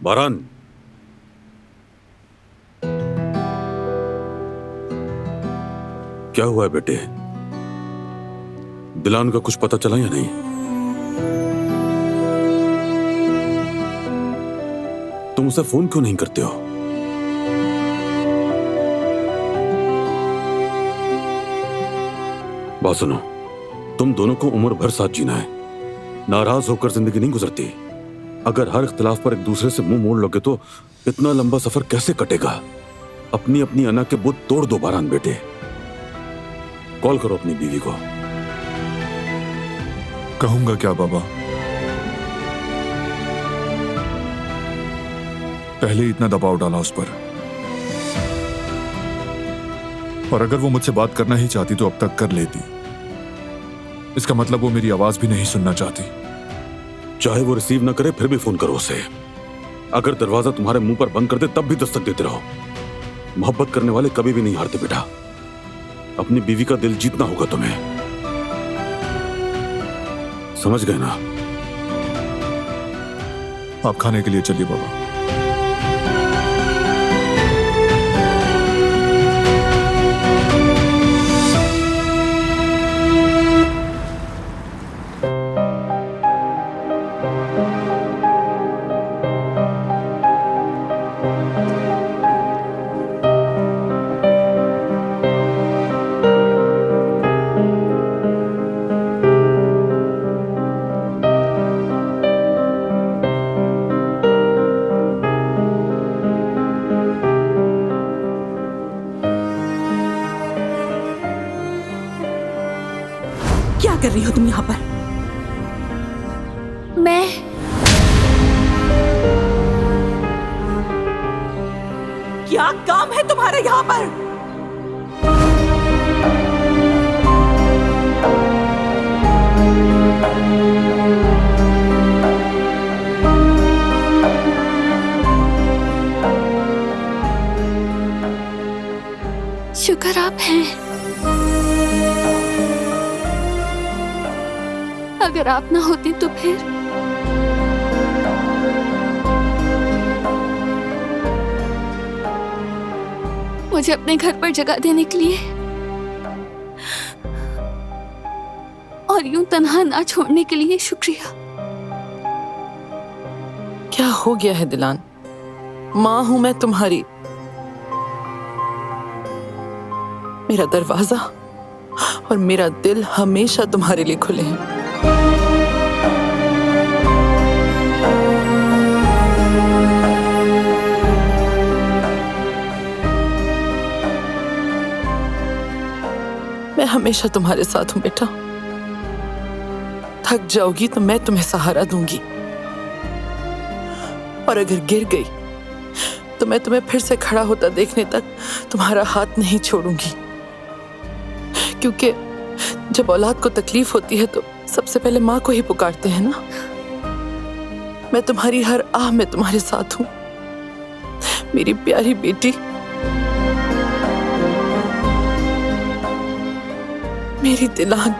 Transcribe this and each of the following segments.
बारान, क्या हुआ है बेटे? दिलान का कुछ पता चला या नहीं? तुम उसे फोन क्यों नहीं करते हो? बात सुनो, तुम दोनों को उम्र भर साथ जीना है। नाराज होकर जिंदगी नहीं गुजरती। अगर हर इख्तिलाफ पर एक दूसरे से मुंह मोड़ लोगे तो इतना लंबा सफर कैसे कटेगा? अपनी अपनी अना के बुत तोड़ दो बारान बेटे। कॉल करो अपनी बीवी को। कहूंगा क्या बाबा? पहले इतना दबाव डाला उस पर, और अगर वो मुझसे बात करना ही चाहती तो अब तक कर लेती। इसका मतलब वो मेरी आवाज भी नहीं सुनना चाहती। चाहे वो रिसीव ना करे फिर भी फोन करो उसे। अगर दरवाजा तुम्हारे मुंह पर बंद कर दे तब भी दस्तक देते रहो। मोहब्बत करने वाले कभी भी नहीं हारते बेटा। अपनी बीवी का दिल जीतना होगा तुम्हें, समझ गए ना? आप खाने के लिए चलिए बाबा। क्या कर रही हो तुम यहाँ पर? मैं क्या काम है तुम्हारा यहाँ पर? शुक्र आप हैं। अगर आप ना होती तो फिर मुझे अपने घर पर जगह देने के लिए और यूं तन्हा ना छोड़ने के लिए शुक्रिया। क्या हो गया है दिलान? माँ हूं मैं तुम्हारी। मेरा दरवाजा और मेरा दिल हमेशा तुम्हारे लिए खुले हैं। मैं हमेशा तुम्हारे साथ हूं बेटा। थक जाओगी तो मैं तुम्हें सहारा दूंगी, और अगर गिर गई तो मैं तुम्हें फिर से खड़ा होता देखने तक तुम्हारा हाथ नहीं छोड़ूंगी। क्योंकि जब औलाद को तकलीफ होती है तो सबसे पहले माँ को ही पुकारते हैं ना। मैं तुम्हारी हर आह में तुम्हारे साथ हूं, मेरी प्यारी बेटी, मेरी दिलान।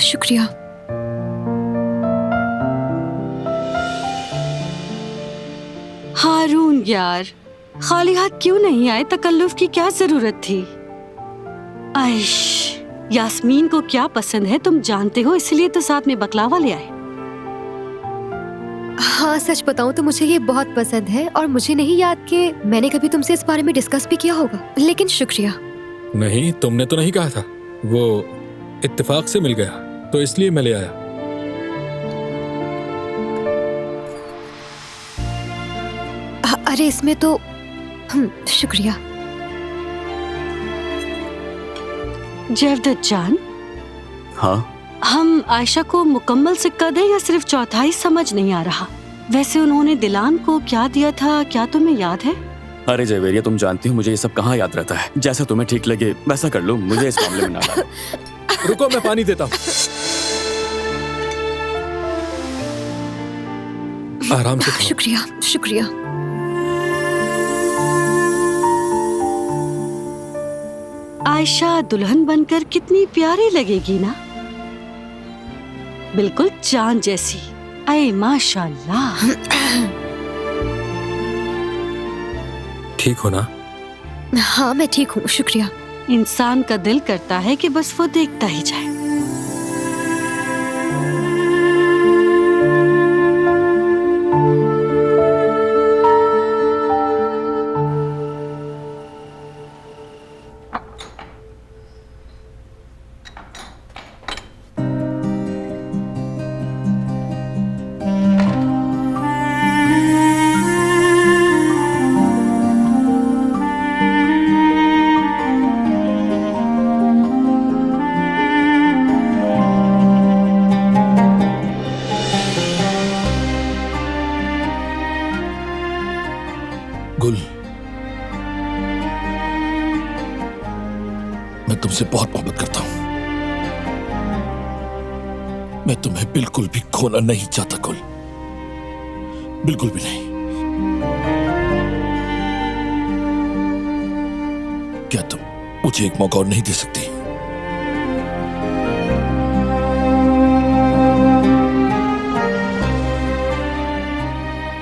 शुक्रिया। हारून यार, खाली हाथ क्यों नहीं आए? तकल्लुफ की क्या जरूरत थी? आइश, यास्मीन को क्या पसंद है तुम जानते हो, इसलिए तो साथ में बकलावा ले आए। हाँ, सच बताऊं तो मुझे ये बहुत पसंद है और मुझे नहीं याद कि मैंने कभी तुमसे इस बारे में डिस्कस भी किया होगा, लेकिन शुक्रिया। नहीं, तुमने तो नहीं कहा था। वो इत्तेफाक से मिल गया तो इसलिए मैं ले आया। अरे इसमें तो शुक्रिया। जयवदत जान, हाँ? हम आयशा को मुकम्मल सिक्का दें या सिर्फ चौथाई, समझ नहीं आ रहा। वैसे उन्होंने दिलान को क्या दिया था, क्या तुम्हें याद है? अरे जयवेरिया, तुम जानती हो मुझे ये सब कहाँ याद रहता है। जैसा तुम्हें ठीक लगे वैसा कर लो, मुझे इस मामले में ना डालो। रुको, मैं पानी देता हूँ। आराम से खाओ। शुक्रिया शुक्रिया। आयशा दुल्हन बनकर कितनी प्यारी लगेगी ना, बिल्कुल चांद जैसी। अरे माशाल्लाह। ठीक हो ना? हाँ मैं ठीक हूँ, शुक्रिया। इंसान का दिल करता है कि बस वो देखता ही जाए। गुल, मैं तुमसे बहुत मोहब्बत करता हूं। मैं तुम्हें बिल्कुल भी खोना नहीं चाहता गुल, बिल्कुल भी नहीं। क्या तुम मुझे एक मौका और नहीं दे सकती?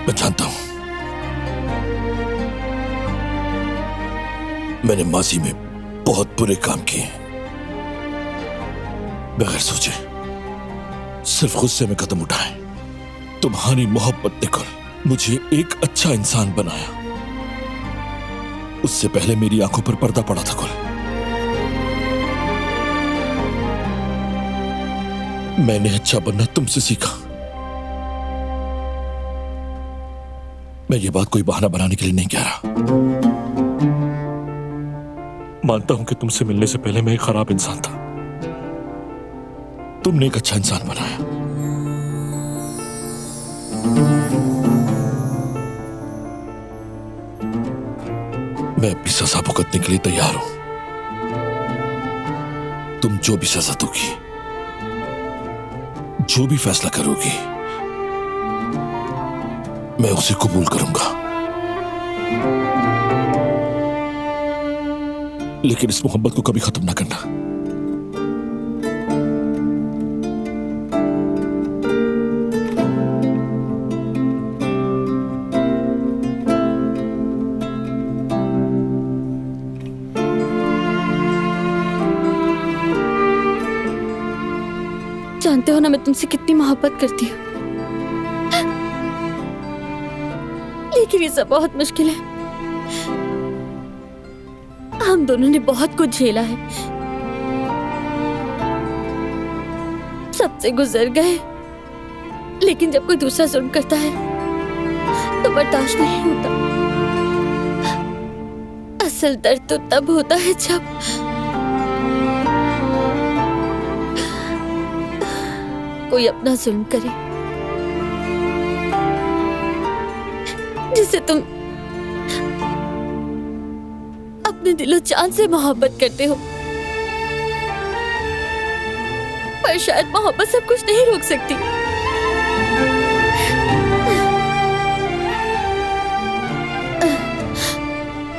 मैं जानता हूं मैंने माजी में बहुत बुरे काम किए हैं, बगैर सोचे, सिर्फ गुस्से में कदम उठाए। तुम्हारी मोहब्बत ने गुल मुझे एक अच्छा इंसान बनाया। उससे पहले मेरी आंखों पर पर्दा पड़ा था गुल। मैंने अच्छा बनना तुमसे सीखा। मैं ये बात कोई बहाना बनाने के लिए नहीं कह रहा। मानता हूं कि तुमसे मिलने से पहले मैं एक खराब इंसान था। तुमने एक अच्छा इंसान बनाया। मैं अपनी सजा भुगतने के लिए तैयार हूं। तुम जो भी सजा दोगी, जो भी फैसला करोगी, मैं उसे कबूल करूंगा। लेकिन इस मोहब्बत को कभी खत्म ना करना। जानते हो ना मैं तुमसे कितनी मोहब्बत करती हूँ, लेकिन ये सब बहुत मुश्किल है। हम दोनों ने बहुत कुछ झेला है, सबसे गुजर गए, लेकिन जब कोई दूसरा जुल्म करता है तो बर्दाश्त नहीं होता। असल दर्द तो तब होता है जब कोई अपना जुल्म करे, जिसे तुम अपने दिलो जान से मोहब्बत करते हो। पर शायद मोहब्बत सब कुछ नहीं रोक सकती।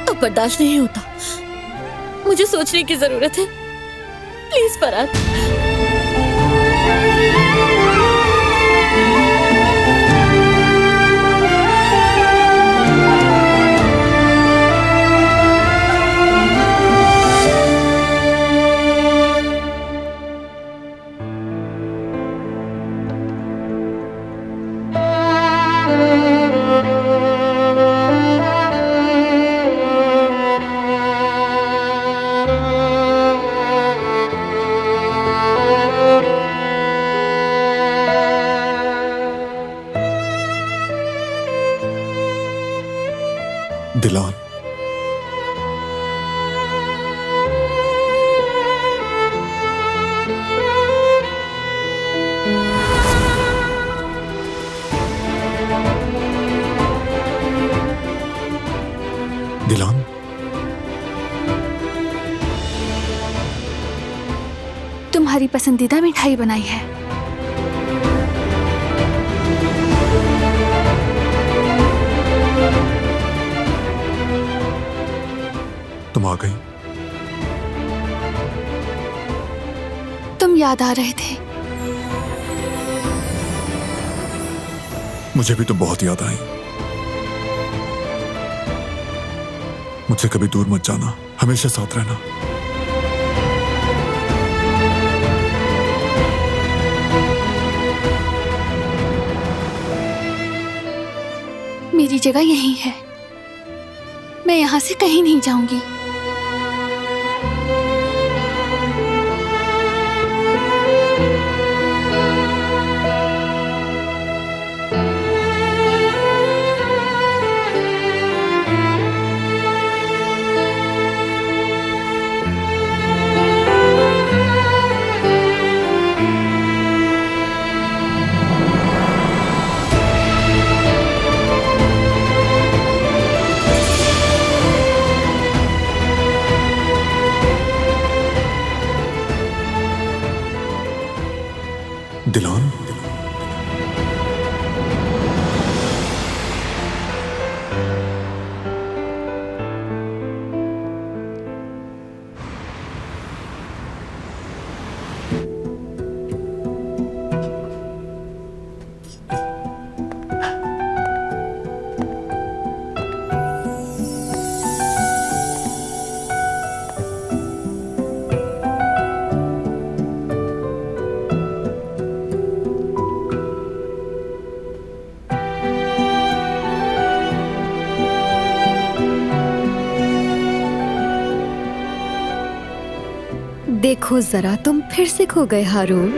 अब बर्दाश्त नहीं होता, मुझे सोचने की जरूरत है। प्लीज फरहाद। तुम्हारी पसंदीदा मिठाई बनाई है। तुम आ गई। तुम याद आ रहे थे। मुझे भी तो बहुत याद आई। मुझसे कभी दूर मत जाना, हमेशा साथ रहना। मेरी जगह यहीं है, मैं यहां से कहीं नहीं जाऊंगी। दिलान, देखो जरा, तुम फिर से खो गए हारून।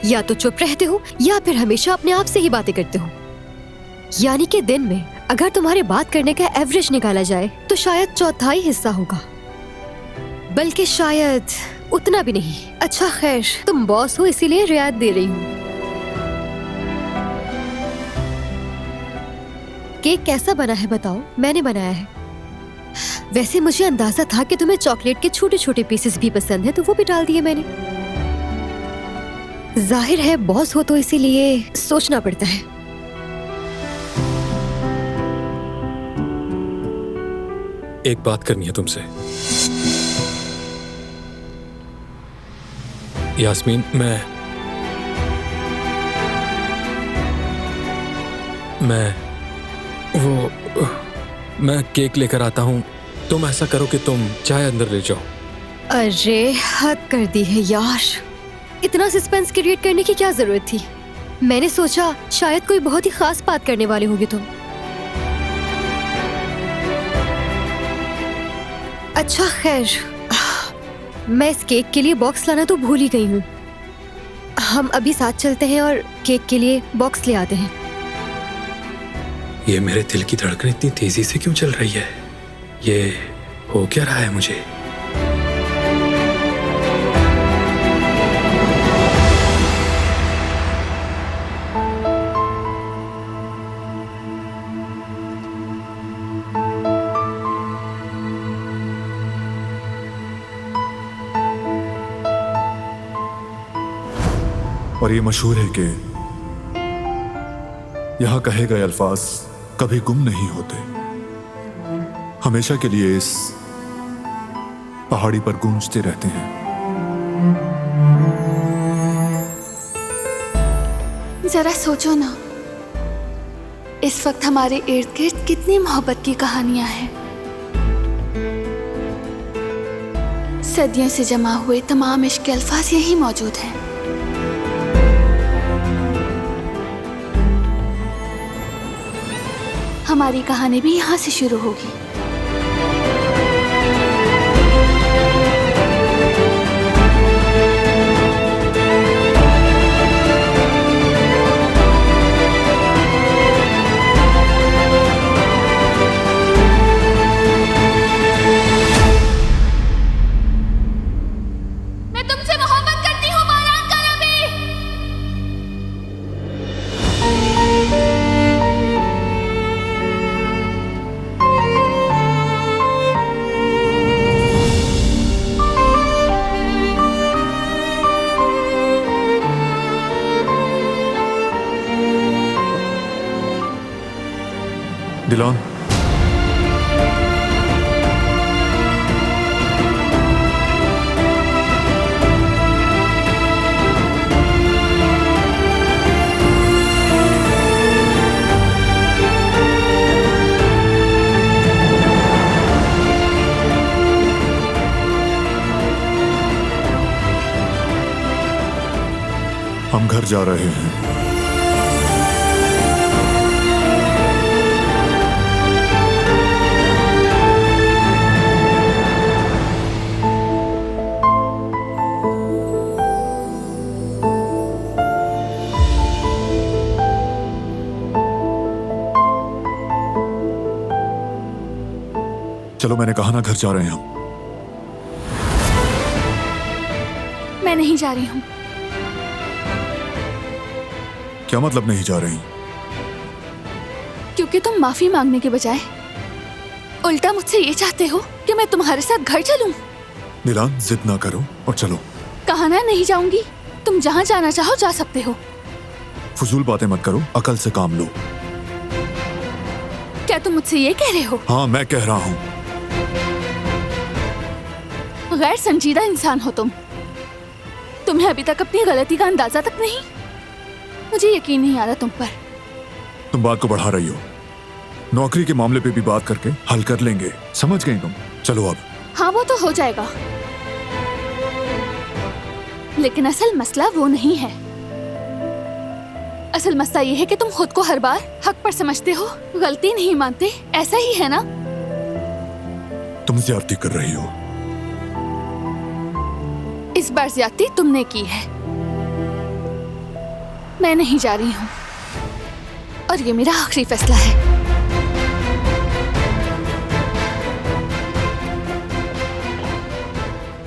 या तो चुप रहते हो या फिर हमेशा अपने आप से ही बातें करते हो। यानी कि दिन में अगर तुम्हारे बात करने का एवरेज निकाला जाए तो शायद चौथाई हिस्सा होगा, बल्कि शायद उतना भी नहीं। अच्छा खैर, तुम बॉस हो इसीलिए रियायत दे रही हूँ। केक कैसा बना है बताओ? मैंने बनाया है। वैसे मुझे अंदाजा था कि तुम्हें चॉकलेट के छोटे छोटे पीसेस भी पसंद है, तो वो भी डाल दिए मैंने। जाहिर है बॉस हो तो इसीलिए सोचना पड़ता है। एक बात करनी है तुमसे यास्मीन। मैं केक लेकर आता हूँ। तुम ऐसा करो कि तुम चाय अंदर ले जाओ। अरे हद कर दी है यार, इतना सस्पेंस क्रिएट करने की क्या जरूरत थी? मैंने सोचा शायद कोई बहुत ही खास बात करने वाले होगे तुम। अच्छा खैर, मैं इस केक के लिए बॉक्स लाना तो भूल ही गई हूँ। हम अभी साथ चलते हैं और केक के लिए बॉक्स ले आते हैं। ये मेरे दिल की धड़कन इतनी तेजी से क्यों चल रही है? ये हो क्या रहा है मुझे? और ये मशहूर है कि यहाँ कहे गए अल्फाज कभी गुम नहीं होते, हमेशा के लिए इस पहाड़ी पर गूंजते रहते हैं। जरा सोचो ना, इस वक्त हमारे इर्द गिर्द कितनी मोहब्बत की कहानियां हैं। सदियों से जमा हुए तमाम इश्क के अल्फाज यहीं मौजूद हैं। हमारी कहानी भी यहाँ से शुरू होगी। मैं तुमसे मोहब्बत करती हूँ बारान का नबी। दिलान, हम घर जा रहे हैं। चलो, मैंने कहा ना घर जा रहे हैं हम। मैं नहीं जा रही हूँ। क्या मतलब नहीं जा रही? क्योंकि तुम माफी मांगने के बजाय उल्टा मुझसे ये चाहते हो कि मैं तुम्हारे साथ घर चलूं। दिलान, जिद ना करो और चलो। कहा ना नहीं जाऊंगी। तुम जहाँ जाना चाहो जा सकते हो। फजूल बातें मत करो, अकल से काम लो। क्या तुम मुझसे ये कह रहे हो? हाँ, मैं कह रहा हूँ। गैर संजीदा इंसान हो तुम। तुम्हें अभी तक अपनी गलती का अंदाजा तक नहीं। मुझे यकीन नहीं आ रहा तुम पर। तुम बात को बढ़ा रही हो। नौकरी के मामले पे भी बात करके हल कर लेंगे, समझ गई तुम? चलो अब। हाँ, वो तो हो जाएगा, लेकिन असल मसला वो नहीं है। असल मसला ये है कि तुम खुद को हर बार हक पर समझते हो, गलती नहीं मानते। ऐसा ही है ना? तुम ज्यादती कर रही हो। इस बार ज्यादती तुमने की है। मैं नहीं जा रही हूँ और ये मेरा आखिरी फैसला है।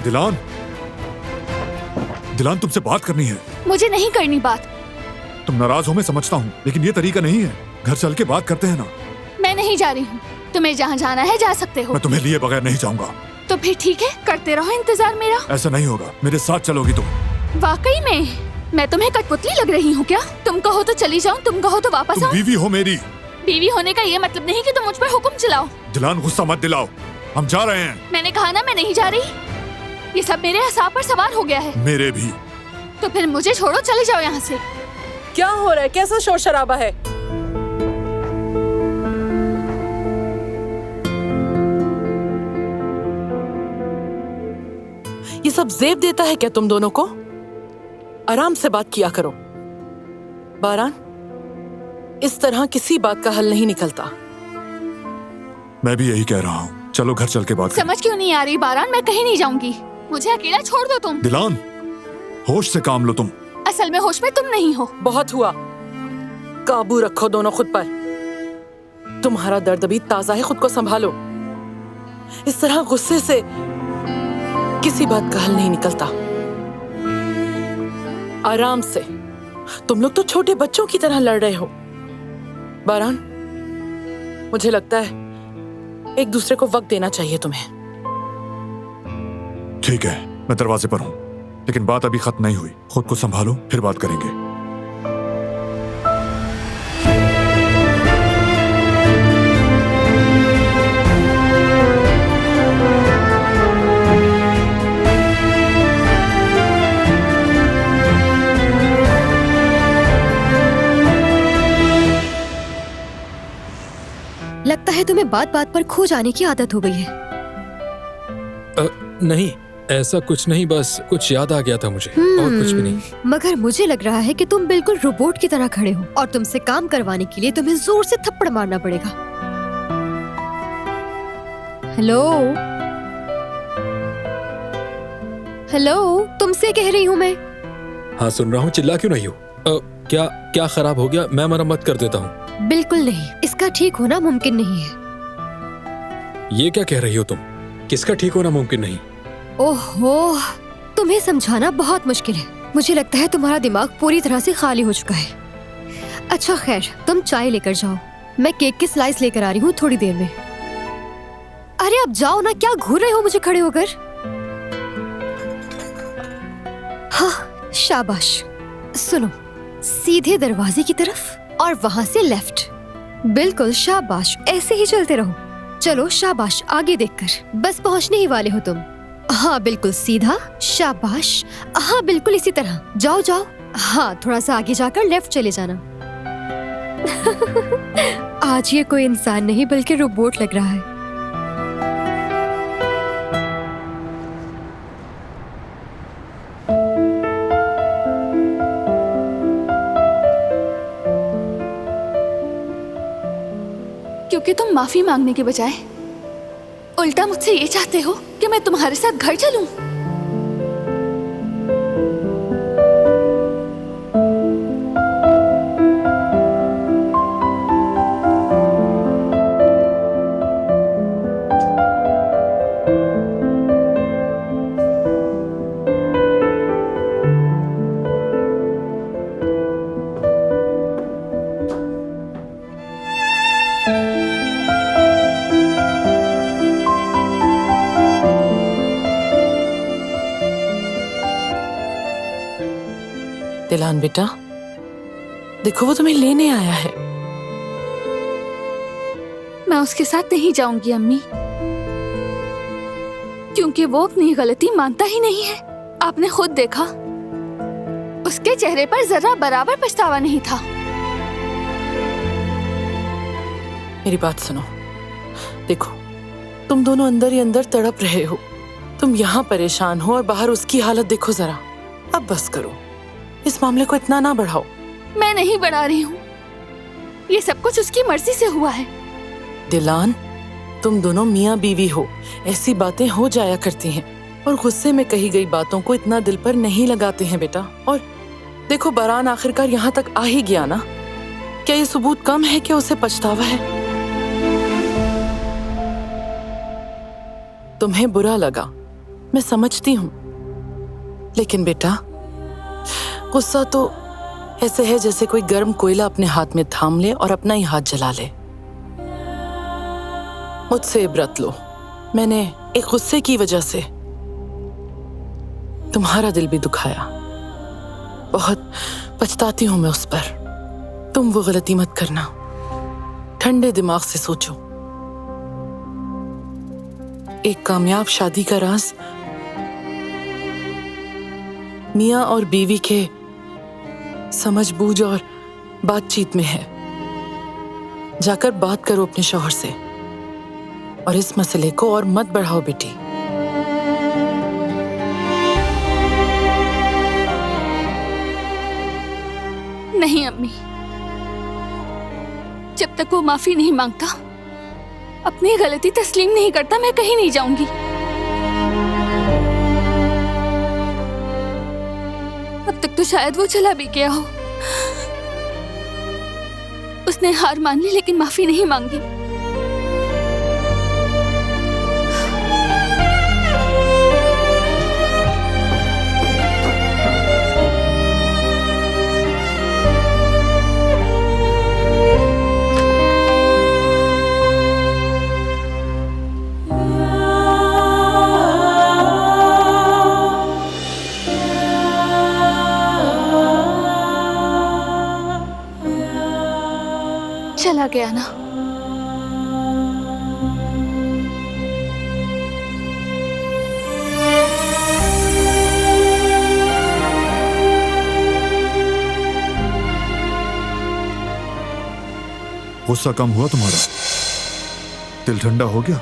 दिलान, दिलान, तुमसे बात करनी है। मुझे नहीं करनी बात। तुम नाराज हो, मैं समझता हूँ, लेकिन ये तरीका नहीं है। घर चल के बात करते हैं ना। मैं नहीं जा रही हूँ। तुम्हें जहाँ जाना है जा सकते हो। मैं तुम्हें लिए बगैर नहीं जाऊंगा। तो फिर ठीक है, करते रहो इंतजार मेरा। ऐसा नहीं होगा, मेरे साथ चलोगी तुम। वाकई में मैं तुम्हें कठपुतली लग रही हूँ क्या? तुम कहो तो चली जाऊँ, तुम कहो तो वापस आओ। बीवी हो मेरी। बीवी होने का ये मतलब नहीं कि तुम मुझ पर हुक्म चलाओ। दिलान, गुस्सा मत दिलाओ, हम जा रहे हैं। मैंने कहा ना मैं नहीं जा रही। ये सब मेरे असाब पर सवार हो गया है। मेरे भी। तो फिर मुझे छोड़ो, चले जाओ यहाँ से। क्या हो रहा है? कैसा शोर शराबा है? ये सब जेब देता है क्या तुम दोनों को? आराम से बात किया करो। बारान, इस तरह किसी बात का हल नहीं निकलता। मैं भी यही कह रहा हूँ। चलो घर चल के बात करें। समझ क्यों नहीं आ रही बारान? मैं कहीं नहीं जाऊंगी। मुझे अकेला छोड़ दो तुम। दिलान, होश से काम लो तुम। असल में होश में तुम नहीं हो। बहुत हुआ। काबू रखो दोनों खुद पर। तुम्हारा दर्द अभी ताजा है, खुद को संभालो। इस तरह गुस्से से किसी बात का हल नहीं निकलता। आराम से। तुम लोग तो छोटे बच्चों की तरह लड़ रहे हो। बारान, मुझे लगता है एक दूसरे को वक्त देना चाहिए तुम्हें। ठीक है, मैं दरवाजे पर हूँ, लेकिन बात अभी खत्म नहीं हुई। खुद को संभालो, फिर बात करेंगे। लगता है तुम्हें बात बात पर खो जाने की आदत हो गई है। नहीं, ऐसा कुछ नहीं, बस कुछ याद आ गया था मुझे, और कुछ भी नहीं। मगर मुझे लग रहा है कि तुम बिल्कुल रोबोट की तरह खड़े हो और तुमसे काम करवाने के लिए तुम्हें जोर से थप्पड़ मारना पड़ेगा। हेलो हेलो, तुमसे कह रही हूँ मैं। हाँ, सुन रहा हूँ, चिल्ला क्यों नहीं हो? क्या क्या खराब हो गया? मैं मरम्मत कर देता हूँ। बिल्कुल नहीं, इसका ठीक होना मुमकिन नहीं है। ये क्या कह रही हो तुम? किसका ठीक होना मुमकिन नहीं? ओहो, तुम्हें समझाना बहुत मुश्किल है। मुझे लगता है तुम्हारा दिमाग पूरी तरह से खाली हो चुका है। अच्छा खैर, तुम चाय लेकर जाओ, मैं केक की स्लाइस लेकर आ रही हूँ थोड़ी देर में। अरे अब जाओ ना, क्या घूर रहे हो मुझे खड़े होकर? हाँ, शाबाश। सुनो, सीधे दरवाजे की तरफ और वहां से लेफ्ट। बिल्कुल, शाबाश, ऐसे ही चलते रहो। चलो शाबाश, आगे देखकर, बस पहुंचने ही वाले हो तुम। हाँ बिल्कुल सीधा, शाबाश। हाँ बिल्कुल इसी तरह, जाओ जाओ। हाँ थोड़ा सा आगे जाकर लेफ्ट चले जाना। आज ये कोई इंसान नहीं बल्कि रोबोट लग रहा है। क्योंकि तुम माफी मांगने के बजाय उल्टा मुझसे ये चाहते हो कि मैं तुम्हारे साथ घर चलूं। दिलान बेटा, देखो वो तुम्हें लेने आया है। मैं उसके साथ नहीं जाऊंगी अम्मी, क्योंकि वो अपनी गलती मानता ही नहीं है। आपने खुद देखा, उसके चेहरे पर जरा बराबर पछतावा नहीं था। मेरी बात सुनो, देखो तुम दोनों अंदर ही अंदर तड़प रहे हो। तुम यहाँ परेशान हो और बाहर उसकी हालत देखो जरा। अब बस करो, इस मामले को इतना ना बढ़ाओ। मैं नहीं बढ़ा रही हूँ, ये सब कुछ उसकी मर्जी से हुआ है। दिलान, तुम दोनों मियाँ बीवी हो, ऐसी बातें हो जाया करती हैं और गुस्से में कही गई बातों को इतना दिल पर नहीं लगाते हैं बेटा। और देखो बरान आखिरकार यहाँ तक आ ही गया ना, क्या ये सबूत कम है कि उसे पछतावा है? तुम्हें बुरा लगा, मैं समझती हूँ, लेकिन बेटा गुस्सा तो ऐसे है जैसे कोई गर्म कोयला अपने हाथ में थाम ले और अपना ही हाथ जला ले। मुझसे इबरत लो, मैंने एक गुस्से की वजह से तुम्हारा दिल भी दुखाया। बहुत पछताती हूं मैं उस पर। तुम वो गलती मत करना, ठंडे दिमाग से सोचो। एक कामयाब शादी का राज मियाँ और बीवी के समझबूझ और बातचीत में है। जाकर बात करो अपने शौहर से और इस मसले को और मत बढ़ाओ बेटी। नहीं अम्मी, जब तक वो माफी नहीं मांगता, अपनी गलती तस्लीम नहीं करता, मैं कहीं नहीं जाऊंगी। अब तक तो शायद वो चला भी गया हो। उसने हार मान ली लेकिन माफी नहीं मांगी। चला गया ना। गुस्सा कम हुआ तुम्हारा? दिल ठंडा हो गया?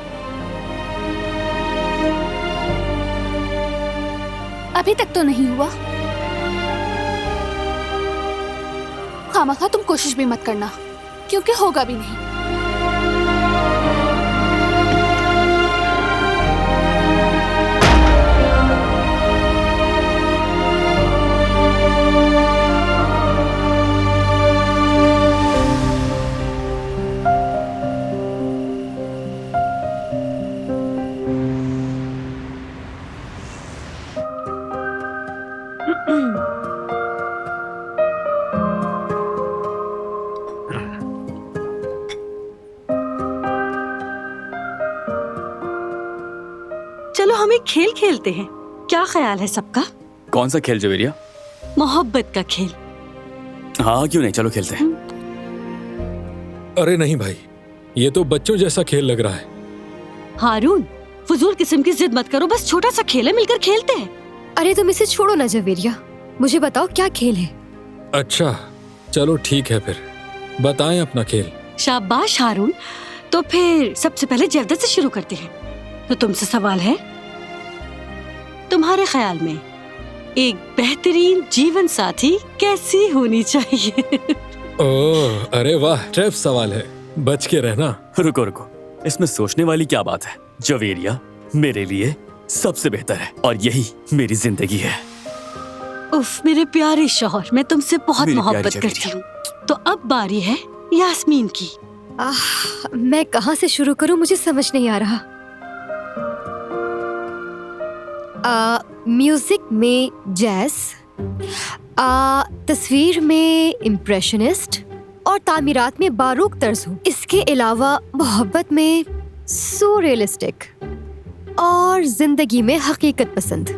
अभी तक तो नहीं हुआ। खामखा तुम कोशिश भी मत करना, क्योंकि होगा भी नहीं। चलो हम एक खेल खेलते हैं, क्या ख्याल है सबका? कौन सा खेल जवेरिया? मोहब्बत का खेल। हाँ क्यों नहीं, चलो खेलते हैं। अरे नहीं भाई, ये तो बच्चों जैसा खेल लग रहा है। हारून, फजूल किस्म की जिद मत करो, बस छोटा सा खेल है, मिलकर खेलते हैं। अरे तुम इसे छोड़ो ना जवेरिया, मुझे बताओ क्या खेल है। अच्छा चलो ठीक है, फिर बताएं अपना खेल। शाबाश हारून, तो फिर सबसे पहले जवदत से शुरू करते हैं। तो तुमसे सवाल है, तुम्हारे ख्याल में एक बेहतरीन जीवन साथी कैसी होनी चाहिए? ओह अरे वाह, टफ सवाल है, बच के रहना। रुको रुको, इसमें सोचने वाली क्या बात है। जवेरिया मेरे लिए सबसे बेहतर है और यही मेरी जिंदगी है। उफ मेरे प्यारे शौहर, मैं तुमसे बहुत मेरी मोहब्बत प्यारी करती हूँ। तो अब बारी है यास्मीन की। मैं कहाँ से शुरू करूँ, मुझे समझ नहीं आ रहा। म्यूजिक में जैज, तस्वीर में इम्प्रेशनिस्ट और तामीरात में बारूक तर्ज हूँ। इसके अलावा मोहब्बत में सूरियलिस्टिक और जिंदगी में हकीकत पसंद।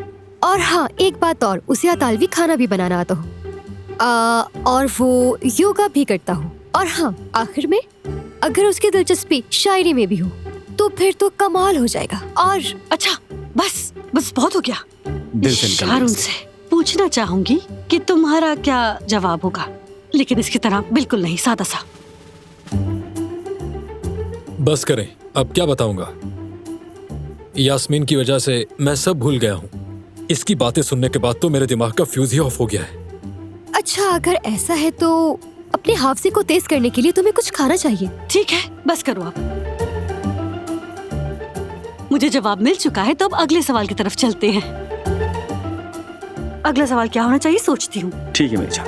और हाँ, एक बात और, उसे इतालवी खाना भी बनाना आता हूँ और वो योगा भी करता हूँ। और हाँ, आखिर में अगर उसकी दिलचस्पी शायरी में भी हो तो फिर तो कमाल हो जाएगा। और अच्छा बस बस बहुत हो गया। दिल से निकल हारून से पूछना चाहूंगी कि तुम्हारा क्या जवाब होगा, लेकिन इसकी तरह बिल्कुल नहीं, सादा सा। बस करें, अब क्या बताऊंगा। यास्मीन की वजह से मैं सब भूल गया हूँ। इसकी बातें सुनने के बाद तो मेरे दिमाग का फ्यूज ही ऑफ हो गया है। अच्छा अगर ऐसा है तो अपने हाफजे को तेज करने के लिए तुम्हें कुछ खाना चाहिए। ठीक है, बस करो अब। मुझे जवाब मिल चुका है, तो अब अगले सवाल की तरफ चलते हैं। अगला सवाल क्या होना चाहिए सोचती हूँ। ठीक है मेरी जान।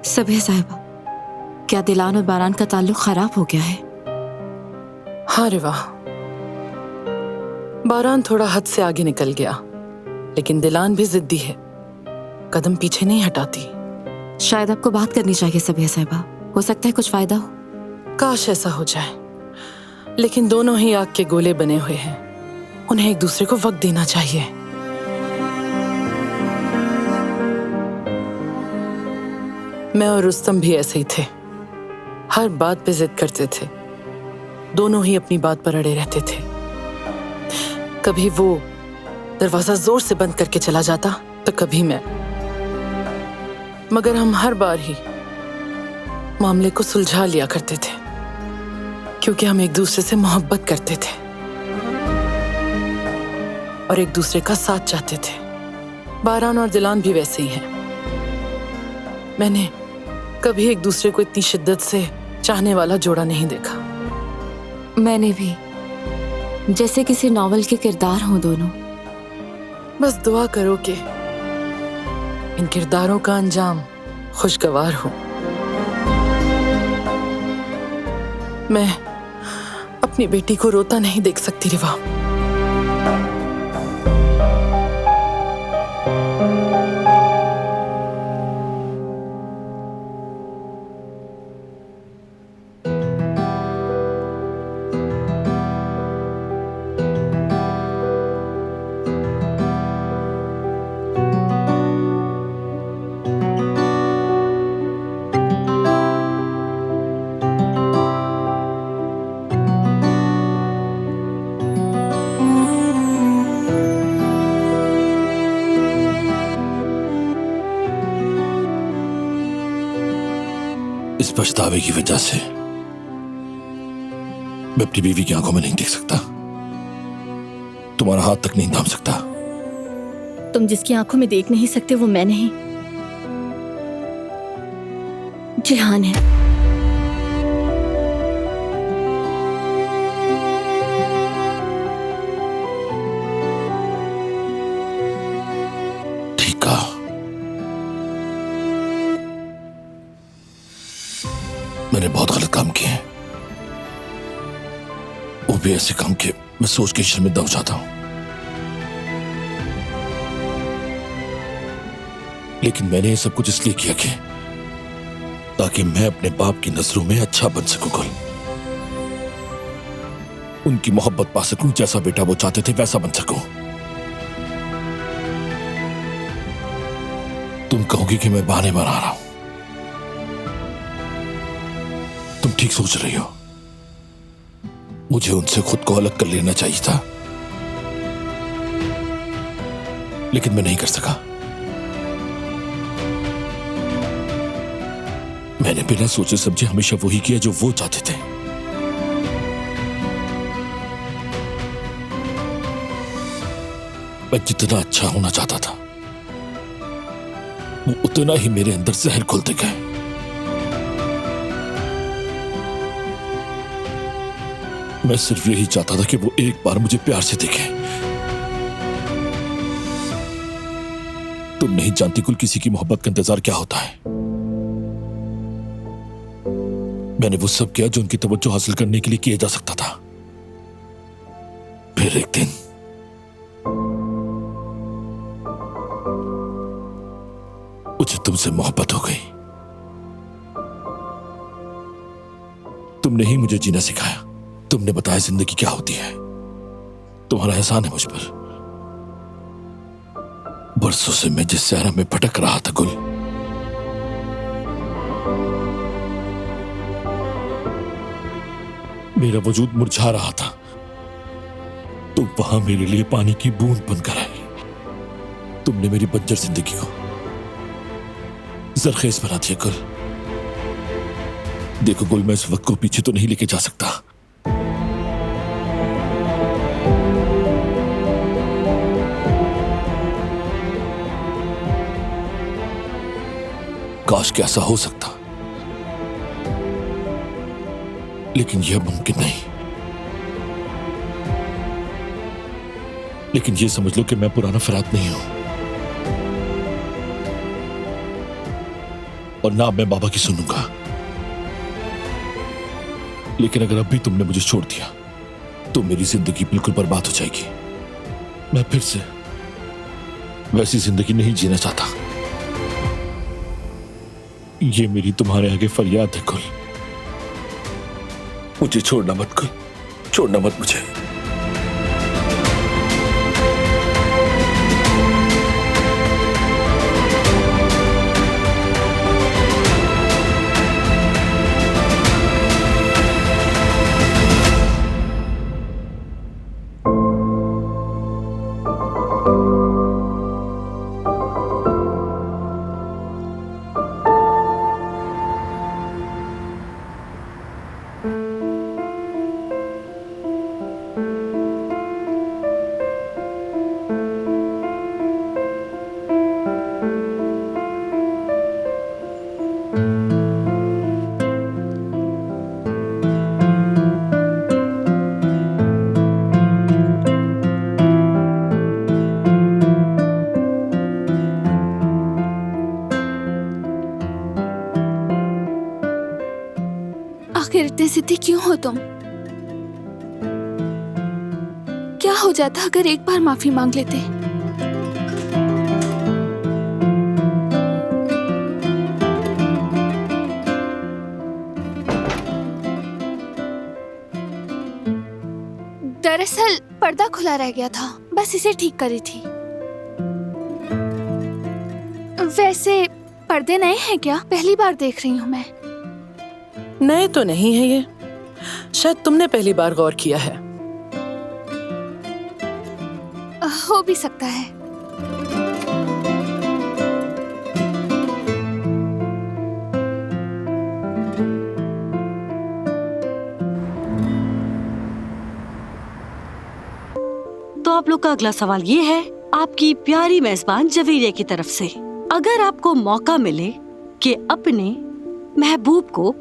सबिया साहिबा, क्या दिलान और बारान का ताल्लुक खराब हो गया है? हाँ रे वाह, बारान थोड़ा हद से आगे निकल गया, लेकिन दिलान भी जिद्दी है, कदम पीछे नहीं हटाती। शायद आपको बात करनी चाहिए सबिया साहिबा, हो सकता है कुछ फायदा हो। काश ऐसा हो जाए, लेकिन दोनों ही आग के गोले बने हुए हैं, उन्हें एक दूसरे को वक्त देना चाहिए। मैं और रुस्तम भी ऐसे ही थे, हर बात पे जिद करते थे, दोनों ही अपनी बात पर अड़े रहते थे। कभी वो दरवाजा जोर से बंद करके चला जाता तो कभी मैं, मगर हम हर बार ही मामले को सुलझा लिया करते थे, क्योंकि हम एक दूसरे से मोहब्बत करते थे और एक दूसरे का साथ चाहते थे। बारान और दिलान भी वैसे ही हैं। मैंने कभी एक दूसरे को इतनी शिद्दत से चाहने वाला जोड़ा नहीं देखा। मैंने भी, जैसे किसी नॉवल के किरदार हों दोनों। बस दुआ करो कि इन किरदारों का अंजाम खुशगवार हो। मैं अपनी बेटी को रोता नहीं देख सकती रिवा। इस पछतावे की वजह से मैं अपनी बीवी की आंखों में नहीं देख सकता, तुम्हारा हाथ तक नहीं थाम सकता। तुम जिसकी आंखों में देख नहीं सकते वो मैं नहीं, जिहान है। ठीक कहा। मैंने बहुत गलत काम किए हैं, वो भी ऐसे काम के मैं सोच के शर्मिंदा हो जाता हूं। लेकिन मैंने ये सब कुछ इसलिए किया कि ताकि मैं अपने बाप की नजरों में अच्छा बन सकूं, कल उनकी मोहब्बत पा सकूं, जैसा बेटा वो चाहते थे वैसा बन सकूं। तुम कहोगी कि मैं बहाने बना रहा हूं। तुम ठीक सोच रही हो। मुझे उनसे खुद को अलग कर लेना चाहिए था, लेकिन मैं नहीं कर सका। मैंने बिना सोचे समझे हमेशा वही किया जो वो चाहते थे। मैं जितना अच्छा होना चाहता था, वो उतना ही मेरे अंदर जहर घुलते गए। मैं सिर्फ यही चाहता था कि वो एक बार मुझे प्यार से देखे। तुम नहीं जानती कुल किसी की मोहब्बत का इंतजार क्या होता है। मैंने वो सब किया जो उनकी तवज्जो हासिल करने के लिए किया जा सकता था। फिर एक दिन मुझे तुमसे मोहब्बत हो गई। तुमने ही मुझे जीना सिखाया। तुमने बताया जिंदगी क्या होती है। तुम्हारा एहसान है मुझ पर। बरसों से मैं जिस सहरा में भटक रहा था गुल, मेरा वजूद मुरझा रहा था, तुम वहां मेरे लिए पानी की बूंद बनकर आई। तुमने मेरी बंजर जिंदगी को जरखेज बना दिया गुल। देखो गुल, मैं इस वक्त को पीछे तो नहीं लेके जा सकता। काश कि ऐसा हो सकता, लेकिन यह मुमकिन नहीं। लेकिन यह समझ लो कि मैं पुराना फरात नहीं हूं, और ना मैं बाबा की सुनूंगा। लेकिन अगर अब भी तुमने मुझे छोड़ दिया तो मेरी जिंदगी बिल्कुल बर्बाद हो जाएगी। मैं फिर से वैसी जिंदगी नहीं जीना चाहता। ये मेरी तुम्हारे आगे फरियाद है गुल। मुझे छोड़ना मत गुल, छोड़ना मत मुझे। आखिर इतने जिद्दी क्यों हो तुम? क्या हो जाता अगर एक बार माफी मांग लेते? दरअसल पर्दा खुला रह गया था, बस इसे ठीक करी थी। वैसे पर्दे नए हैं क्या? पहली बार देख रही हूँ मैं। नए तो नहीं है ये, शायद तुमने पहली बार गौर किया है। हो भी सकता है। तो आप लोग का अगला सवाल ये है आपकी प्यारी मेजबान जवेरिया की तरफ से। अगर आपको मौका मिले कि अपने महबूब को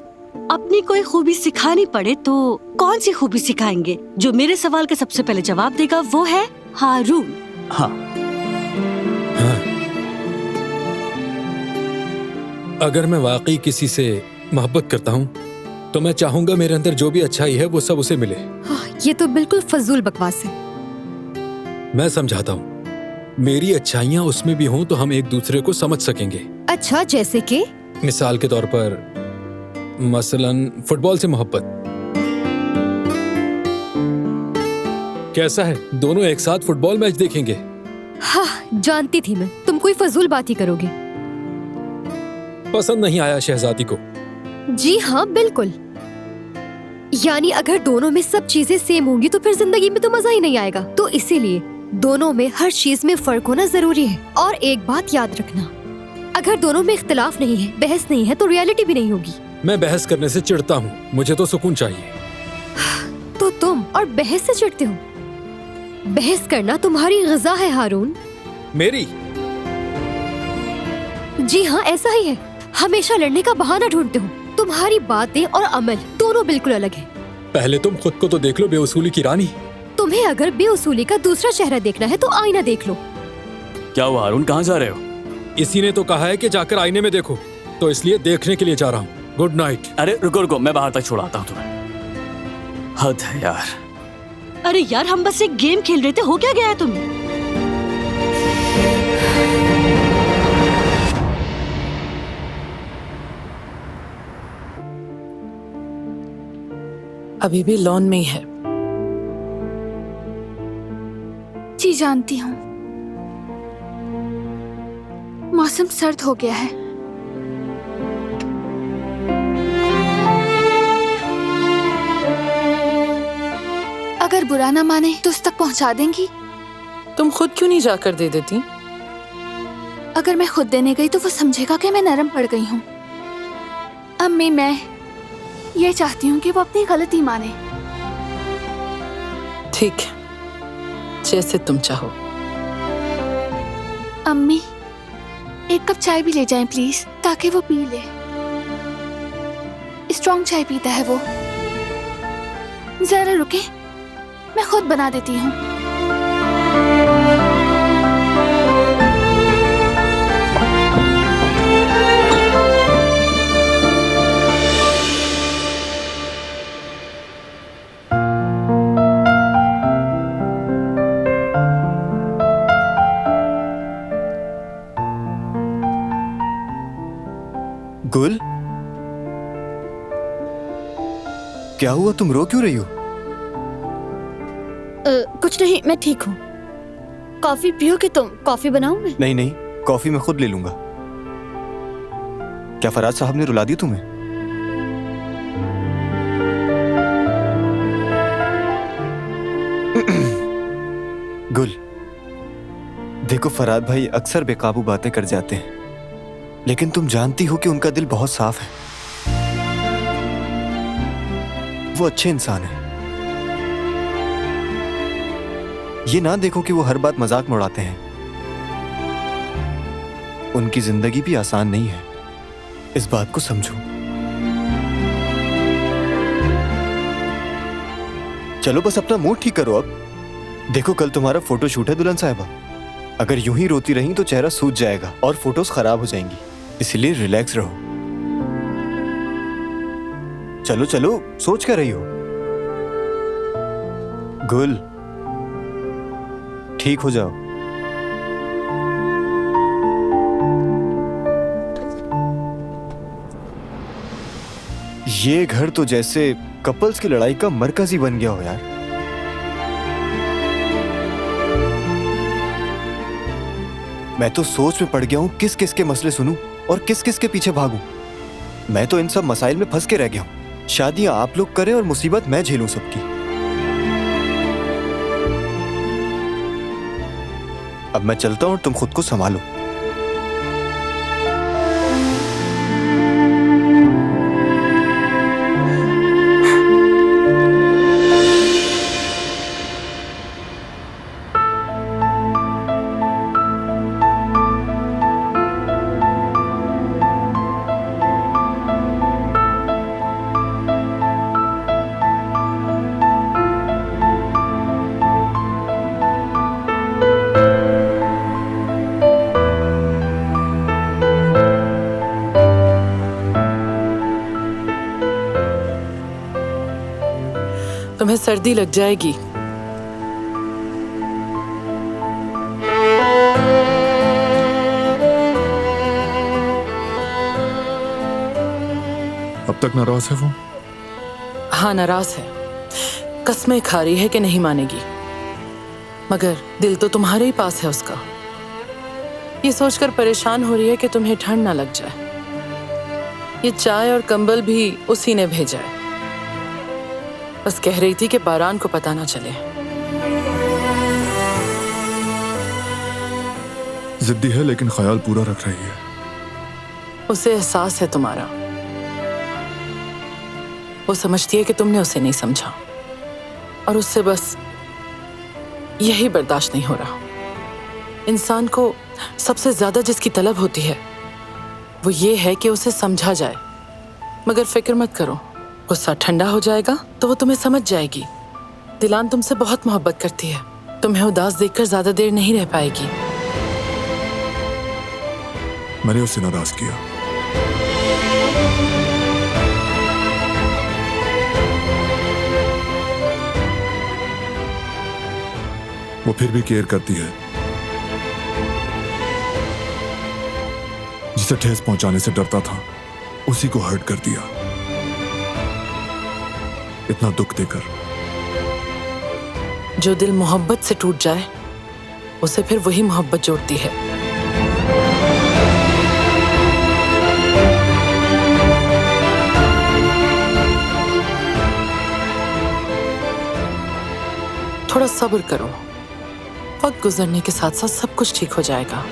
अपनी कोई खूबी सिखानी पड़े तो कौन सी खूबी सिखाएंगे? जो मेरे सवाल का सबसे पहले जवाब देगा वो है हारून। हाँ। अगर मैं वाकई किसी से मोहब्बत करता हूँ तो मैं चाहूंगा मेरे अंदर जो भी अच्छाई है वो सब उसे मिले। ये तो बिल्कुल फजूल बकवास है। मैं समझाता हूँ, मेरी अच्छाइयाँ उसमें भी हों तो हम एक दूसरे को समझ सकेंगे। अच्छा, जैसे कि? मिसाल के तौर पर मसलन फुटबॉल से मोहब्बत। कैसा है, दोनों एक साथ फुटबॉल मैच देखेंगे? हाँ, जानती थी मैं तुम कोई फजूल बात ही करोगे। पसंद नहीं आया शहजादी को। जी हाँ, बिल्कुल। यानी अगर दोनों में सब चीजें सेम होंगी तो फिर जिंदगी में तो मजा ही नहीं आएगा। तो इसीलिए दोनों में हर चीज में फर्क होना जरूरी है। और एक बात याद रखना, अगर दोनों में इख्तिलाफ नहीं है, बहस नहीं है, तो रियलिटी भी नहीं होगी। मैं बहस करने से चिढ़ता हूँ, मुझे तो सुकून चाहिए। तो तुम और बहस से चिढ़ते हो? बहस करना तुम्हारी ग़िज़ा है हारून। मेरी? जी हाँ, ऐसा ही है। हमेशा लड़ने का बहाना ढूंढते हो। तुम्हारी बातें और अमल दोनों बिल्कुल अलग है। पहले तुम खुद को तो देख लो बेउसूली की रानी। तुम्हें अगर बेउसूली का दूसरा चेहरा देखना है तो आईना देख लो। क्या हुआ हारून, कहाँ जा रहे हो? इसी ने तो कहा है कि जाकर आईने में देखो, तो इसलिए देखने के लिए जा रहा हूँ। Good night. अरे रुको रुको, मैं बाहर तक छोड़ाता हूँ तुम्हें। हद है यार। अरे यार, हम बस एक गेम खेल रहे थे, हो क्या गया है तुम्हें? अभी भी लॉन में ही है। जी जानती हूँ, मौसम सर्द हो गया है। अगर बुरा ना माने तो उस तक पहुंचा देंगी? तुम खुद क्यों नहीं जाकर दे देती? अगर मैं खुद देने गई तो वो समझेगा कि मैं नरम पड़ गई हूँ। अम्मी, मैं ये चाहती हूँ कि वो अपनी गलती माने। ठीक है, जैसे तुम चाहो। अम्मी, एक कप चाय भी ले जाएं प्लीज, ताकि वो पी ले। स्ट्रॉन्ग चाय पीता है वो। जरा रुके, मैं खुद बना देती हूँ। गुल, क्या हुआ? तुम रो क्यों रही हो? कुछ नहीं, मैं ठीक हूँ। कॉफी पियोगे तुम? कॉफी बनाऊं मैं? नहीं नहीं, कॉफी मैं खुद ले लूंगा। क्या फराज साहब ने रुला दी तुम्हें? गुल, देखो फराद भाई अक्सर बेकाबू बातें कर जाते हैं, लेकिन तुम जानती हो कि उनका दिल बहुत साफ है। वो अच्छे इंसान हैं। ये ना देखो कि वो हर बात मजाक में उड़ाते हैं। उनकी जिंदगी भी आसान नहीं है, इस बात को समझो। चलो बस अपना मूड ठीक करो अब। देखो कल तुम्हारा फोटो शूट है दुल्हन साहिबा। अगर यूं ही रोती रही तो चेहरा सूज जाएगा और फोटोज खराब हो जाएंगी, इसलिए रिलैक्स रहो। चलो चलो, सोच कर रही हो? गुल, ठीक हो जाओ। ये घर तो जैसे कपल्स की लड़ाई का मरकज ही बन गया हो यार। मैं तो सोच में पड़ गया हूं किस किस के मसले सुनूं और किस किस के पीछे भागूं। मैं तो इन सब मसाइल में फंस के रह गया हूं। शादियां आप लोग करें और मुसीबत मैं झेलूं सबकी। अब मैं चलता हूं और तुम खुद को संभालो। तुम्हें सर्दी लग जाएगी। अब तक नाराज है वो? हाँ, नाराज है। कसमें खा रही है कि नहीं मानेगी, मगर दिल तो तुम्हारे ही पास है उसका। ये सोचकर परेशान हो रही है कि तुम्हें ठंड ना लग जाए। ये चाय और कंबल भी उसी ने भेजा है। बस कह रही थी कि बारान को पता ना चले। जिद्दी है लेकिन ख्याल पूरा रख रही है। उसे एहसास है तुम्हारा। वो समझती है कि तुमने उसे नहीं समझा और उससे बस यही बर्दाश्त नहीं हो रहा। इंसान को सबसे ज्यादा जिसकी तलब होती है वो ये है कि उसे समझा जाए। मगर फिक्र मत करो, गुस्सा ठंडा हो जाएगा तो वो तुम्हें समझ जाएगी। दिलान तुमसे बहुत मोहब्बत करती है, तुम्हें उदास देखकर ज्यादा देर नहीं रह पाएगी। मैंने उसे नाराज किया। वो फिर भी केयर करती है। जिसे ठेस पहुंचाने से डरता था उसी को हर्ट कर दिया, इतना दुख देकर। जो दिल मोहब्बत से टूट जाए उसे फिर वही मोहब्बत जोड़ती है। थोड़ा सब्र करो, वक्त गुजरने के साथ साथ सब कुछ ठीक हो जाएगा।